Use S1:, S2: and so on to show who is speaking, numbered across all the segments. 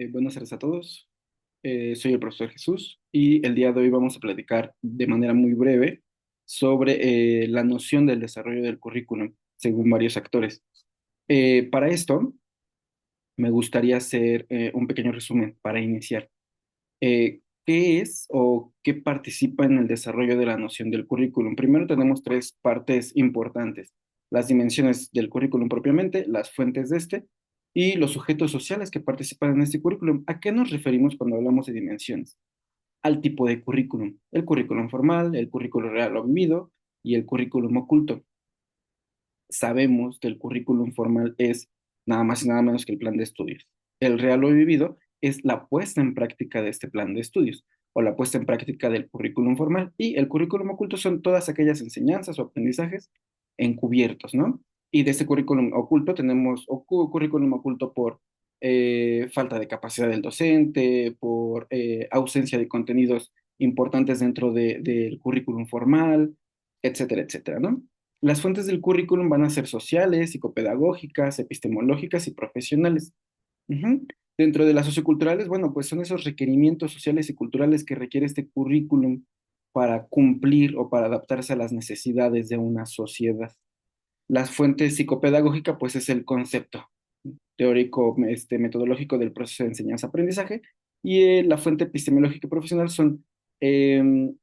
S1: Buenas tardes a todos. Soy el profesor Jesús y el día de hoy vamos a platicar de manera muy breve sobre la noción del desarrollo del currículum según varios actores. Para esto, me gustaría hacer un pequeño resumen para iniciar. ¿Qué es o qué participa en el desarrollo de la noción del currículum? Primero tenemos tres partes importantes: las dimensiones del currículum propiamente, las fuentes de este y los sujetos sociales que participan en este currículum. ¿A qué nos referimos cuando hablamos de dimensiones? Al tipo de currículum: el currículum formal, el currículum real o vivido y el currículum oculto. Sabemos que el currículum formal es nada más y nada menos que el plan de estudios. El real o vivido es la puesta en práctica de este plan de estudios o la puesta en práctica del currículum formal, y el currículum oculto son todas aquellas enseñanzas o aprendizajes encubiertos, ¿no? Y de este currículum oculto tenemos currículum oculto por falta de capacidad del docente, por ausencia de contenidos importantes dentro del currículum formal, etcétera, etcétera, ¿no? Las fuentes del currículum van a ser sociales, psicopedagógicas, epistemológicas y profesionales. Ujú. Dentro de las socioculturales, bueno, pues son esos requerimientos sociales y culturales que requiere este currículum para cumplir o para adaptarse a las necesidades de una sociedad. Las fuentes psicopedagógicas, pues es el concepto teórico, metodológico del proceso de enseñanza-aprendizaje, y la fuente epistemológica y profesional son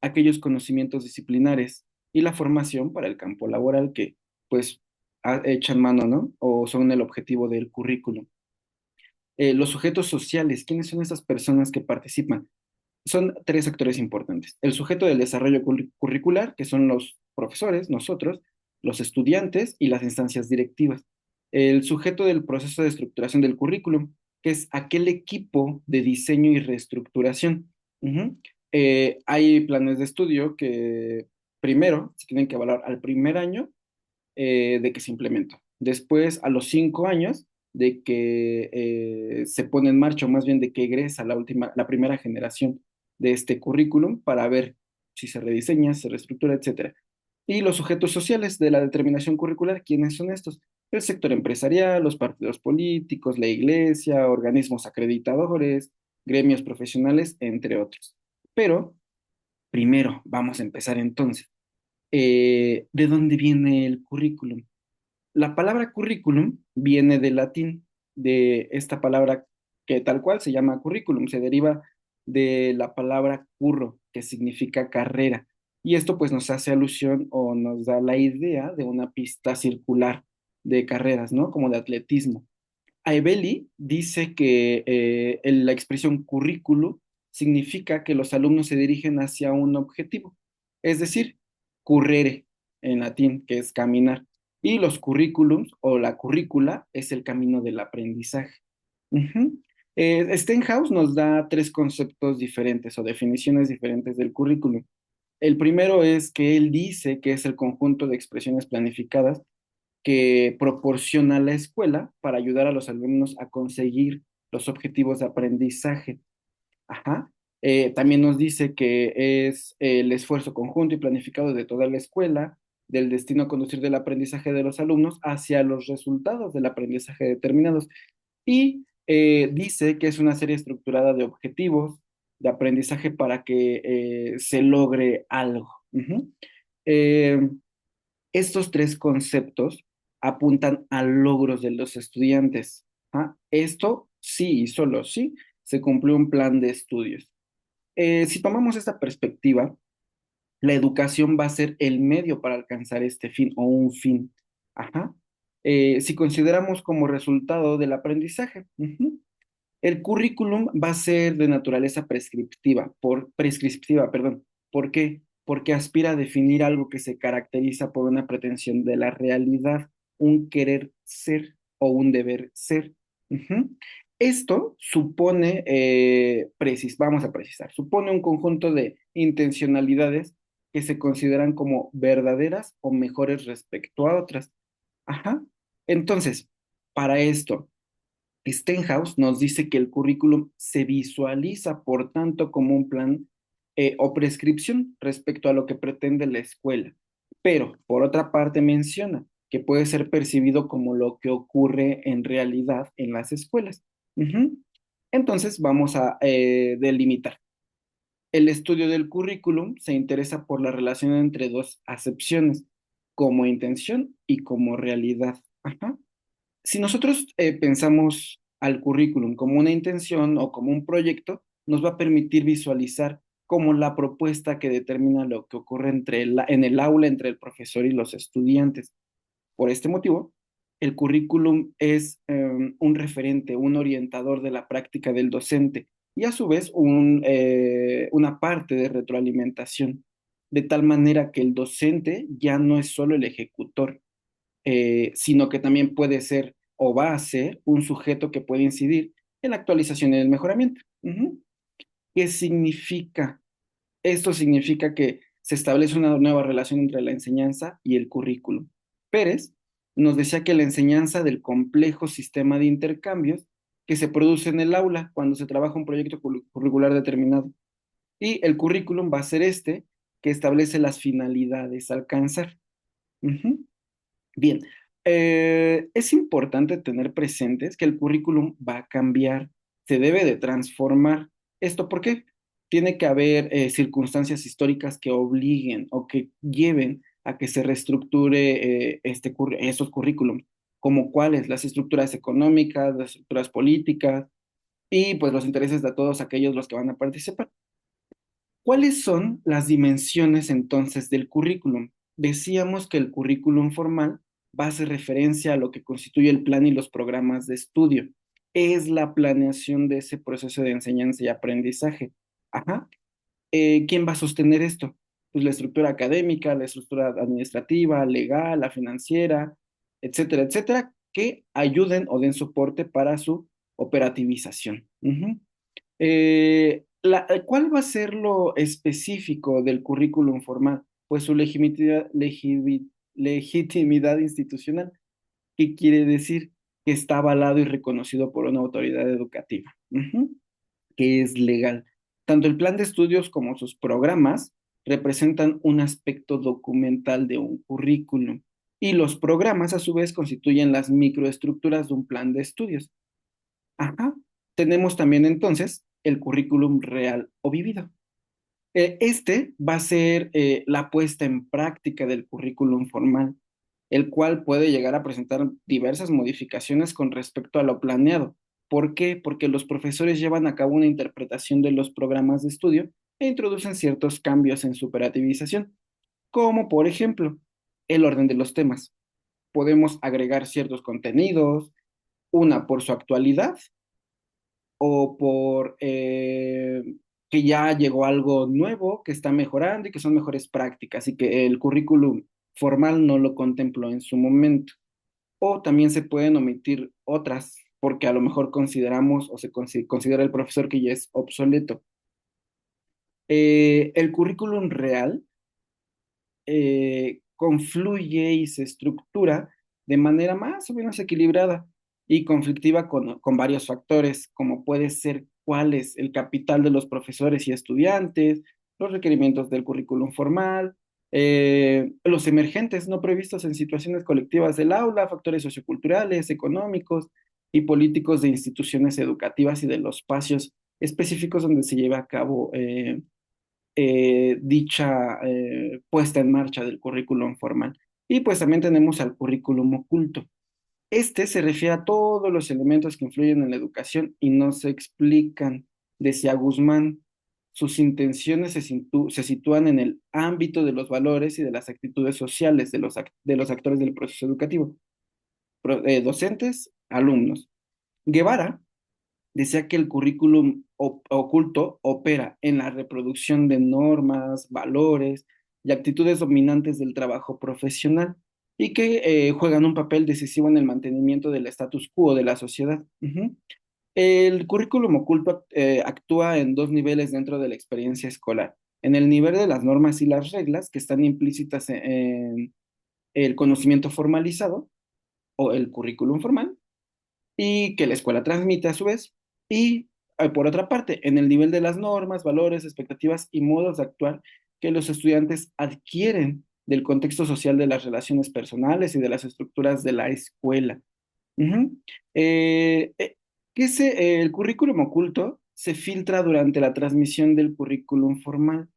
S1: aquellos conocimientos disciplinares y la formación para el campo laboral que, pues, echan mano, ¿no? O son el objetivo del currículum. Los sujetos sociales, ¿quiénes son esas personas que participan? Son tres actores importantes: el sujeto del desarrollo curricular, que son los profesores, nosotros, los estudiantes y las instancias directivas; el sujeto del proceso de estructuración del currículum, que es aquel equipo de diseño y reestructuración. Ujú. Hay planes de estudio que primero se tienen que evaluar al primer año de que se implementó. Después, a los 5 años de que se pone en marcha, o más bien de que egresa la primera generación de este currículum, para ver si se rediseña, se reestructura, etcétera. Y los sujetos sociales de la determinación curricular, ¿quiénes son estos? El sector empresarial, los partidos políticos, la iglesia, organismos acreditadores, gremios profesionales, entre otros. Pero primero vamos a empezar entonces. ¿De dónde viene el currículum? La palabra curriculum viene del latín, de esta palabra que tal cual se llama currículum, se deriva de la palabra curro, que significa carrera. Y esto pues nos hace alusión o nos da la idea de una pista circular de carreras, ¿no? Como de atletismo. Aebeli dice que la expresión currículo significa que los alumnos se dirigen hacia un objetivo, es decir, currere en latín, que es caminar, y los currículums o la currícula es el camino del aprendizaje. Ujú. Stenhouse nos da tres conceptos diferentes o definiciones diferentes del currículum. El primero es que él dice que es el conjunto de expresiones planificadas que proporciona la escuela para ayudar a los alumnos a conseguir los objetivos de aprendizaje. Ajá. También nos dice que es el esfuerzo conjunto y planificado de toda la escuela, del destino a conducir del aprendizaje de los alumnos hacia los resultados del aprendizaje determinados. Y dice que es una serie estructurada de objetivos de aprendizaje para que se logre algo. Ujú. Eh, Estos tres conceptos apuntan a logros de los estudiantes. ¿Ah? Esto sí y solo sí se cumplió un plan de estudios. Si tomamos esta perspectiva, la educación va a ser el medio para alcanzar este fin o un fin. Ajá. Si consideramos como resultado del aprendizaje, ujú, el currículum va a ser de naturaleza prescriptiva, perdón. ¿Por qué? Porque aspira a definir algo que se caracteriza por una pretensión de la realidad, un querer ser o un deber ser. Ujú. Esto supone, vamos a precisar, supone un conjunto de intencionalidades que se consideran como verdaderas o mejores respecto a otras. Ajá. Entonces, para esto, Stenhouse nos dice que el currículum se visualiza, por tanto, como un plan o prescripción respecto a lo que pretende la escuela. Pero, por otra parte, menciona que puede ser percibido como lo que ocurre en realidad en las escuelas. Ujú. Entonces vamos a delimitar. El estudio del currículum se interesa por la relación entre dos acepciones, como intención y como realidad. Ajá. Si nosotros pensamos al currículum como una intención o como un proyecto, nos va a permitir visualizar como la propuesta que determina lo que ocurre en el aula entre el profesor y los estudiantes. Por este motivo, el currículum es un referente, un orientador de la práctica del docente y a su vez una parte de retroalimentación, de tal manera que el docente ya no es solo el ejecutor, sino que también puede ser o va a ser un sujeto que puede incidir en la actualización y el mejoramiento. Ujú. ¿Qué significa? Esto significa que se establece una nueva relación entre la enseñanza y el currículum. Pérez nos decía que la enseñanza del complejo sistema de intercambios que se produce en el aula cuando se trabaja un proyecto curricular determinado. Y el currículum va a ser este que establece las finalidades a alcanzar. Ujú. Bien, es importante tener presentes que el currículum va a cambiar, se debe de transformar. ¿Esto por qué? Tiene que haber circunstancias históricas que obliguen o que lleven a que se reestructure esos currículums, como cuáles, las estructuras económicas, las estructuras políticas y pues los intereses de todos aquellos los que van a participar. ¿Cuáles son las dimensiones entonces del currículum? Decíamos que el currículum formal va a hacer referencia a lo que constituye el plan y los programas de estudio. Es la planeación de ese proceso de enseñanza y aprendizaje. Ajá. ¿Quién va a sostener esto? Pues la estructura académica, la estructura administrativa, legal, la financiera, etcétera, etcétera, que ayuden o den soporte para su operativización. Ujú. ¿Cuál va a ser lo específico del currículum formal? Pues su legitimidad institucional. ¿Qué quiere decir? Que está avalado y reconocido por una autoridad educativa, ujú, que es legal. Tanto el plan de estudios como sus programas representan un aspecto documental de un currículum y los programas a su vez constituyen las microestructuras de un plan de estudios. Ajá. Tenemos también entonces el currículum real o vivido. Este va a ser la puesta en práctica del currículum formal, el cual puede llegar a presentar diversas modificaciones con respecto a lo planeado. ¿Por qué? Porque los profesores llevan a cabo una interpretación de los programas de estudio e introducen ciertos cambios en su operativización, como por ejemplo el orden de los temas. Podemos agregar ciertos contenidos, una por su actualidad o por que ya llegó algo nuevo, que está mejorando y que son mejores prácticas y que el currículum formal no lo contempló en su momento. O también se pueden omitir otras porque a lo mejor consideramos o considera el profesor que ya es obsoleto. El currículum real confluye y se estructura de manera más o menos equilibrada y conflictiva con varios factores, como puede ser cuál es el capital de los profesores y estudiantes, los requerimientos del currículum formal, los emergentes no previstos en situaciones colectivas del aula, factores socioculturales, económicos y políticos de instituciones educativas y de los espacios específicos donde se lleva a cabo dicha puesta en marcha del currículum formal. Y pues también tenemos al currículum oculto. Este se refiere a todos los elementos que influyen en la educación y no se explican. Decía Guzmán, sus intenciones se sitúan en el ámbito de los valores y de las actitudes sociales de los actores del proceso educativo, docentes, alumnos. Guevara decía que el currículum oculto opera en la reproducción de normas, valores y actitudes dominantes del trabajo profesional y que juegan un papel decisivo en el mantenimiento del status quo de la sociedad. Ujú. El currículum oculto actúa en dos niveles dentro de la experiencia escolar. En el nivel de las normas y las reglas que están implícitas en el conocimiento formalizado o el currículum formal, y que la escuela transmite a su vez. Y por otra parte, en el nivel de las normas, valores, expectativas y modos de actuar que los estudiantes adquieren del contexto social de las relaciones personales y de las estructuras de la escuela. Ujú. El currículum oculto se filtra durante la transmisión del currículum formal,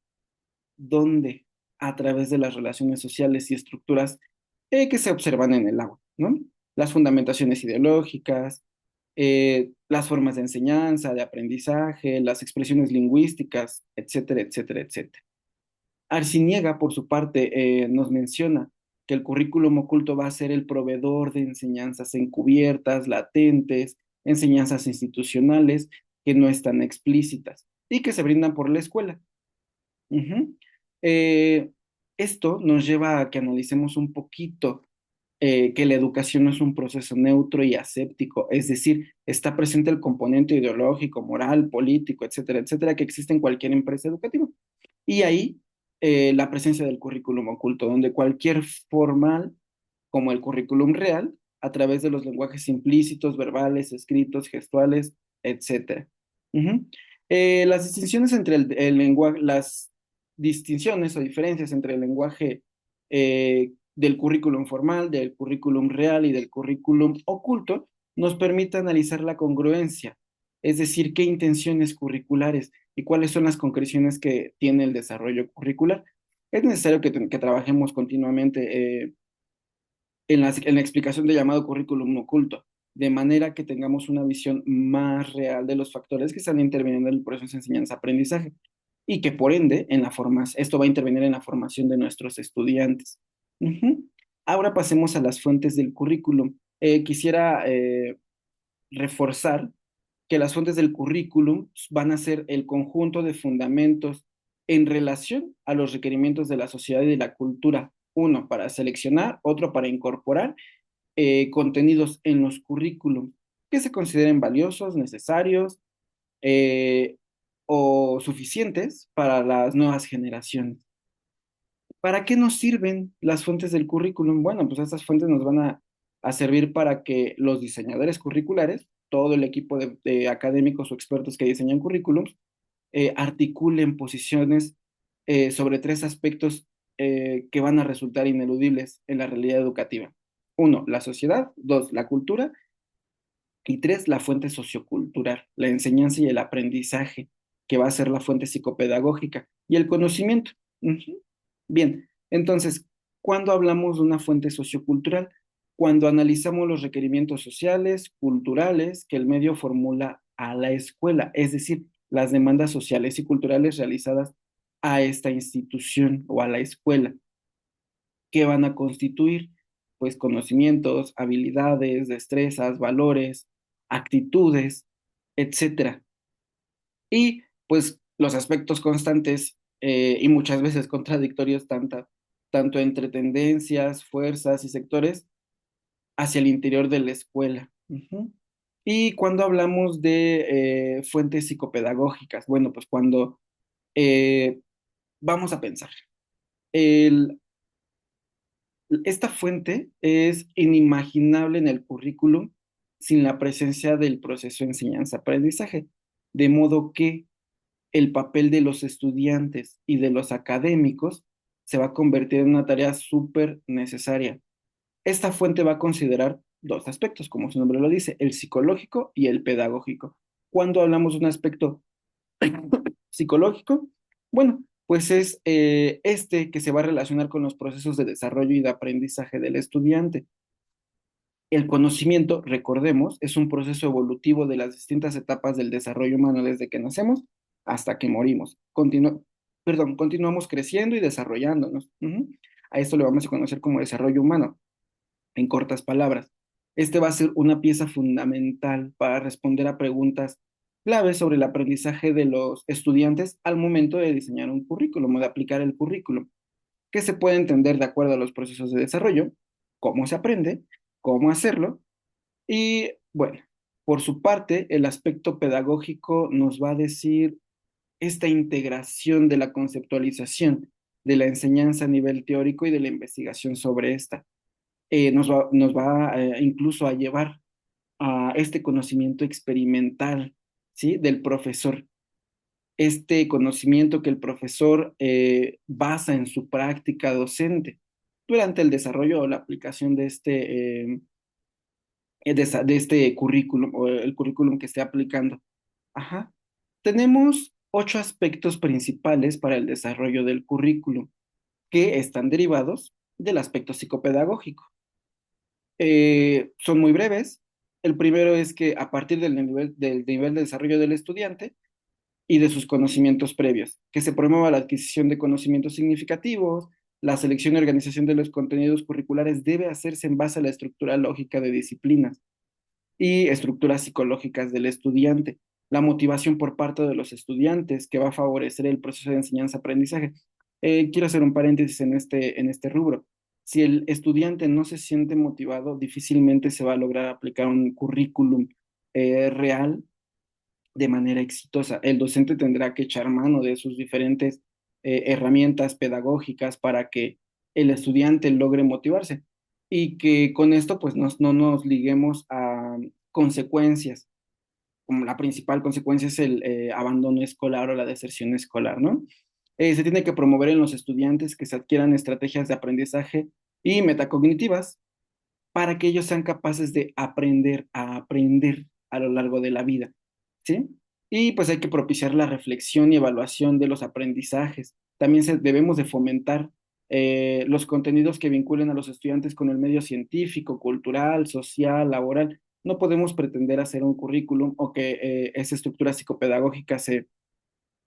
S1: donde a través de las relaciones sociales y estructuras que se observan en el aula, ¿no? Las fundamentaciones ideológicas, las formas de enseñanza, de aprendizaje, las expresiones lingüísticas, etcétera, etcétera, etcétera. Arciniega, por su parte, nos menciona que el currículum oculto va a ser el proveedor de enseñanzas encubiertas, latentes, enseñanzas institucionales que no están explícitas y que se brindan por la escuela. Ujú. Eh, Esto nos lleva a que analicemos un poquito que la educación no es un proceso neutro y aséptico, es decir, está presente el componente ideológico, moral, político, etcétera, etcétera, que existe en cualquier empresa educativa. Y ahí la presencia del currículum oculto, donde cualquier formal, como el currículum real, a través de los lenguajes implícitos, verbales, escritos, gestuales, etcétera. Ujú. Las distinciones entre el lenguaje, las distinciones o diferencias entre el lenguaje del currículum formal, del currículum real y del currículum oculto nos permite analizar la congruencia, es decir, qué intenciones curriculares y cuáles son las concreciones que tiene el desarrollo curricular. Es necesario que trabajemos continuamente en la explicación del llamado currículum oculto, de manera que tengamos una visión más real de los factores que están interviniendo en el proceso de enseñanza-aprendizaje y que por ende esto va a intervenir en la formación de nuestros estudiantes. Ujú. Ahora pasemos a las fuentes del currículum. Quisiera reforzar que las fuentes del currículum van a ser el conjunto de fundamentos en relación a los requerimientos de la sociedad y de la cultura. Uno para seleccionar, otro para incorporar contenidos en los currículum que se consideren valiosos, necesarios eh, o suficientes para las nuevas generaciones. ¿Para qué nos sirven las fuentes del currículum? Bueno, pues estas fuentes nos van a servir para que los diseñadores curriculares, todo el equipo de académicos o expertos que diseñan currículums, articulen posiciones sobre tres aspectos que van a resultar ineludibles en la realidad educativa. Uno, la sociedad; dos, la cultura; y tres, la fuente sociocultural, la enseñanza y el aprendizaje, que va a ser la fuente psicopedagógica y el conocimiento. Ujú. Bien, entonces, ¿cuándo hablamos de una fuente sociocultural? Cuando analizamos los requerimientos sociales, culturales que el medio formula a la escuela, es decir, las demandas sociales y culturales realizadas a esta institución o a la escuela, que van a constituir, pues, conocimientos, habilidades, destrezas, valores, actitudes, etcétera. Y pues los aspectos constantes y muchas veces contradictorios tanto entre tendencias, fuerzas y sectores hacia el interior de la escuela. Ujú. Y cuando hablamos de fuentes psicopedagógicas, bueno, pues cuando eh, vamos a pensar, el, esta fuente es inimaginable en el currículum sin la presencia del proceso de enseñanza-aprendizaje, de modo que el papel de los estudiantes y de los académicos se va a convertir en una tarea súper necesaria. Esta fuente va a considerar dos aspectos, como su nombre lo dice, el psicológico y el pedagógico. Cuando hablamos de un aspecto psicológico, bueno, pues es este que se va a relacionar con los procesos de desarrollo y de aprendizaje del estudiante. El conocimiento, recordemos, es un proceso evolutivo de las distintas etapas del desarrollo humano desde que nacemos hasta que morimos. Continuamos creciendo y desarrollándonos. Ujú. A esto le vamos a conocer como desarrollo humano, en cortas palabras. Este va a ser una pieza fundamental para responder a preguntas claves sobre el aprendizaje de los estudiantes al momento de diseñar un currículum o de aplicar el currículum, que se puede entender de acuerdo a los procesos de desarrollo, cómo se aprende, cómo hacerlo y bueno, por su parte, el aspecto pedagógico nos va a decir esta integración de la conceptualización de la enseñanza a nivel teórico y de la investigación sobre esta. Nos va incluso a llevar a este conocimiento experimental, ¿sí? Del profesor. Este conocimiento que el profesor basa en su práctica docente durante el desarrollo o la aplicación de de este currículum o el currículum que esté aplicando. Ajá. Tenemos 8 aspectos principales para el desarrollo del currículum que están derivados del aspecto psicopedagógico. Son muy breves. El primero es que a partir del nivel de desarrollo del estudiante y de sus conocimientos previos, que se promueva la adquisición de conocimientos significativos, la selección y organización de los contenidos curriculares debe hacerse en base a la estructura lógica de disciplinas y estructuras psicológicas del estudiante. La motivación por parte de los estudiantes que va a favorecer el proceso de enseñanza-aprendizaje. Quiero hacer un paréntesis en este rubro. Si el estudiante no se siente motivado, difícilmente se va a lograr aplicar un currículum real de manera exitosa. El docente tendrá que echar mano de sus diferentes herramientas pedagógicas para que el estudiante logre motivarse y que con esto pues no nos liguemos a consecuencias, como la principal consecuencia es el abandono escolar o la deserción escolar, ¿no? Se tiene que promover en los estudiantes que se adquieran estrategias de aprendizaje y metacognitivas para que ellos sean capaces de aprender a aprender a lo largo de la vida, ¿sí? Y pues hay que propiciar la reflexión y evaluación de los aprendizajes. También debemos de fomentar los contenidos que vinculen a los estudiantes con el medio científico, cultural, social, laboral. No podemos pretender hacer un currículum o que esa estructura psicopedagógica se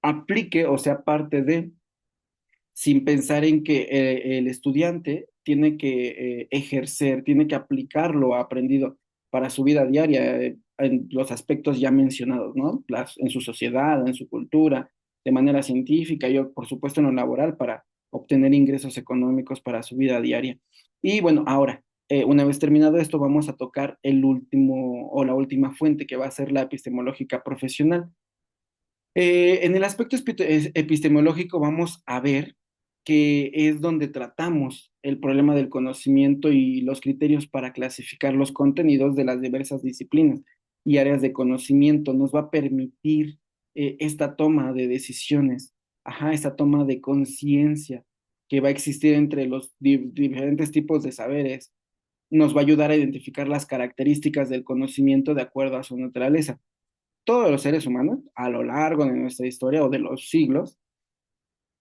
S1: aplique o sea parte de sin pensar en que el estudiante tiene que ejercer, tiene que aplicar lo aprendido para su vida diaria, en los aspectos ya mencionados, ¿no? En su sociedad, en su cultura, de manera científica y, por supuesto, en lo laboral para obtener ingresos económicos para su vida diaria. Y bueno, ahora, una vez terminado esto, vamos a tocar el último o la última fuente que va a ser la epistemológica profesional. En el aspecto epistemológico vamos a ver que es donde tratamos el problema del conocimiento y los criterios para clasificar los contenidos de las diversas disciplinas y áreas de conocimiento. Nos va a permitir esta toma de decisiones, ajá, esta toma de conciencia que va a existir entre los diferentes tipos de saberes. Nos va a ayudar a identificar las características del conocimiento de acuerdo a su naturaleza. Todos los seres humanos, a lo largo de nuestra historia o de los siglos,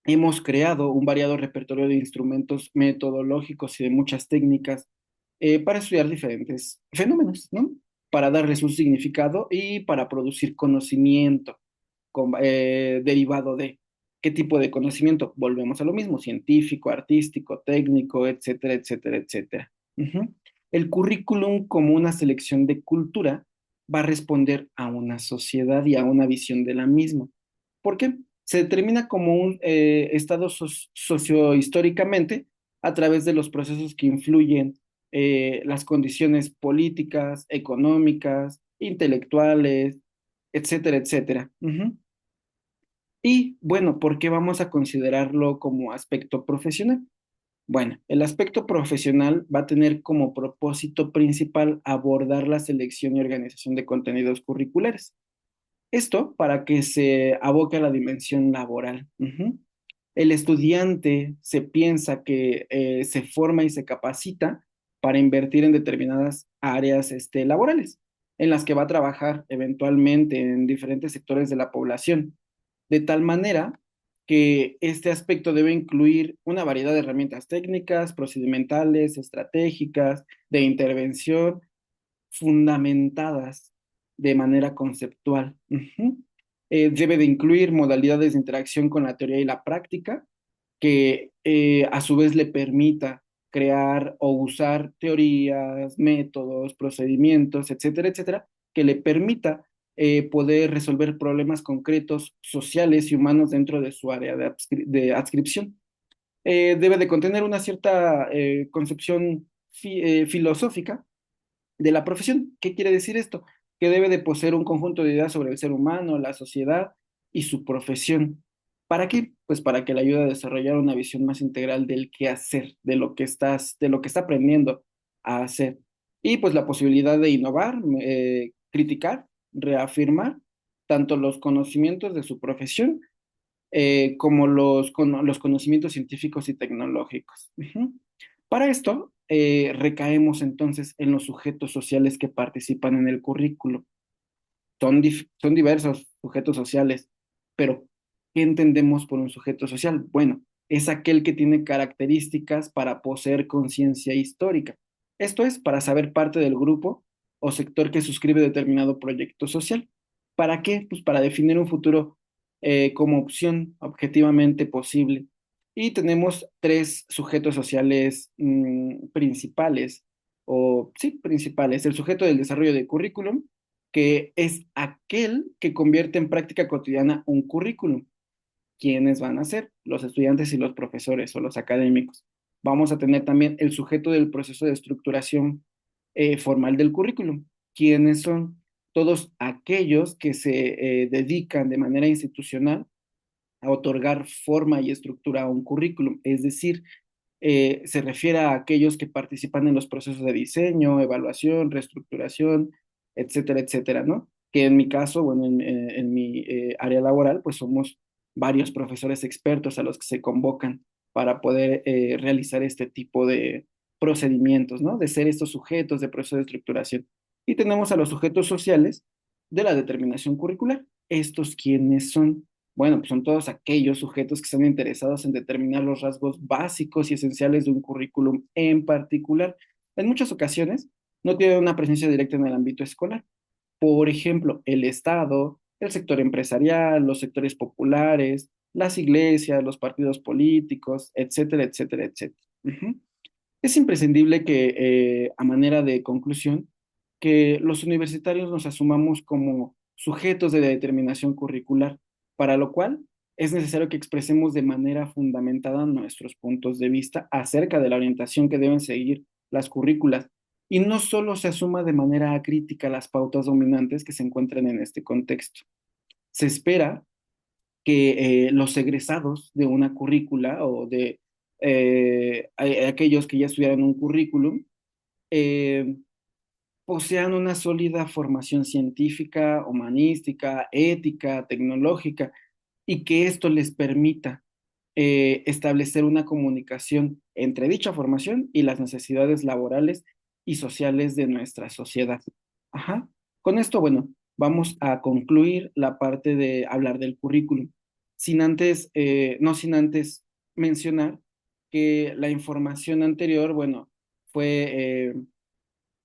S1: hemos creado un variado repertorio de instrumentos metodológicos y de muchas técnicas para estudiar diferentes fenómenos, ¿no? Para darles un significado y para producir conocimiento derivado de qué tipo de conocimiento. Volvemos a lo mismo, científico, artístico, técnico, etcétera, etcétera, etcétera. Ujú. El currículum como una selección de cultura va a responder a una sociedad y a una visión de la misma. ¿Por qué? Se determina como un estado sociohistóricamente a través de los procesos que influyen las condiciones políticas, económicas, intelectuales, etcétera, etcétera. Ujú. Y bueno, ¿por qué vamos a considerarlo como aspecto profesional? Bueno, el aspecto profesional va a tener como propósito principal abordar la selección y organización de contenidos curriculares. Esto para que se aboque a la dimensión laboral. Ujú. El estudiante se piensa que se forma y se capacita para invertir en determinadas áreas laborales, en las que va a trabajar eventualmente en diferentes sectores de la población, de tal manera que este aspecto debe incluir una variedad de herramientas técnicas, procedimentales, estratégicas, de intervención, fundamentadas de manera conceptual. Ujú. Debe de incluir modalidades de interacción con la teoría y la práctica, que a su vez le permita crear o usar teorías, métodos, procedimientos, etcétera, etcétera, que le permita poder resolver problemas concretos, sociales y humanos dentro de su área de adscripción. Debe de contener una cierta concepción filosófica de la profesión. ¿Qué quiere decir esto? Que debe de poseer un conjunto de ideas sobre el ser humano, la sociedad y su profesión. ¿Para qué? Pues para que le ayude a desarrollar una visión más integral del qué hacer, de lo que está aprendiendo a hacer. Y pues la posibilidad de innovar, criticar, reafirmar tanto los conocimientos de su profesión como los conocimientos científicos y tecnológicos. Ujú. Para esto, recaemos entonces en los sujetos sociales que participan en el currículo. Son diversos sujetos sociales, pero ¿qué entendemos por un sujeto social? Bueno, es aquel que tiene características para poseer conciencia histórica. Esto es, para saber parte del grupo o sector que suscribe determinado proyecto social. ¿Para qué? Pues para definir un futuro como opción objetivamente posible. Y tenemos tres sujetos sociales principales, o sí, principales. El sujeto del desarrollo de currículum, que es aquel que convierte en práctica cotidiana un currículum. ¿Quiénes van a ser? Los estudiantes y los profesores o los académicos. Vamos a tener también el sujeto del proceso de estructuración formal del currículum. ¿Quiénes son? Todos aquellos que se dedican de manera institucional a otorgar forma y estructura a un currículum, es decir, se refiere a aquellos que participan en los procesos de diseño, evaluación, reestructuración, etcétera, etcétera, ¿no? Que en mi caso, bueno, en mi área laboral, pues somos varios profesores expertos a los que se convocan para poder realizar este tipo de procedimientos, ¿no? De ser estos sujetos de proceso de estructuración. Y tenemos a los sujetos sociales de la determinación curricular. ¿Estos quiénes son? Bueno, pues son todos aquellos sujetos que están interesados en determinar los rasgos básicos y esenciales de un currículum en particular. En muchas ocasiones no tienen una presencia directa en el ámbito escolar. Por ejemplo, el Estado, el sector empresarial, los sectores populares, las iglesias, los partidos políticos, etcétera, etcétera, etcétera. Ujú. Es imprescindible que, a manera de conclusión, que los universitarios nos asumamos como sujetos de determinación curricular, para lo cual es necesario que expresemos de manera fundamentada nuestros puntos de vista acerca de la orientación que deben seguir las currículas, y no solo se asuma de manera acrítica las pautas dominantes que se encuentran en este contexto. Se espera que los egresados de una currícula o de aquellos que ya estudiaron un currículum eh, posean una sólida formación científica, humanística, ética, tecnológica, y que esto les permita establecer una comunicación entre dicha formación y las necesidades laborales y sociales de nuestra sociedad. Ajá. Con esto, bueno, vamos a concluir la parte de hablar del currículum, sin antes, no sin antes mencionar que la información anterior, bueno, fue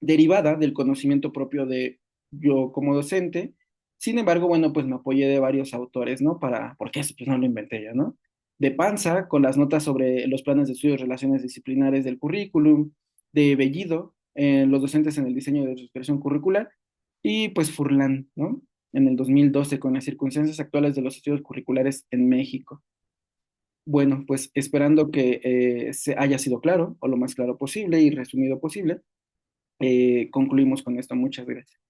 S1: derivada del conocimiento propio de yo como docente. Sin embargo, bueno, pues me apoyé de varios autores, ¿no? Porque eso pues no lo inventé yo, ¿no? De Panza, con las notas sobre los planes de estudios y relaciones disciplinares del currículum, de Bellido, los docentes en el diseño de su expresión curricular, y pues Furlan, ¿no? En el 2012, con las circunstancias actuales de los estudios curriculares en México. Bueno, pues esperando que se haya sido claro, o lo más claro posible y resumido posible, concluimos con esto. Muchas gracias.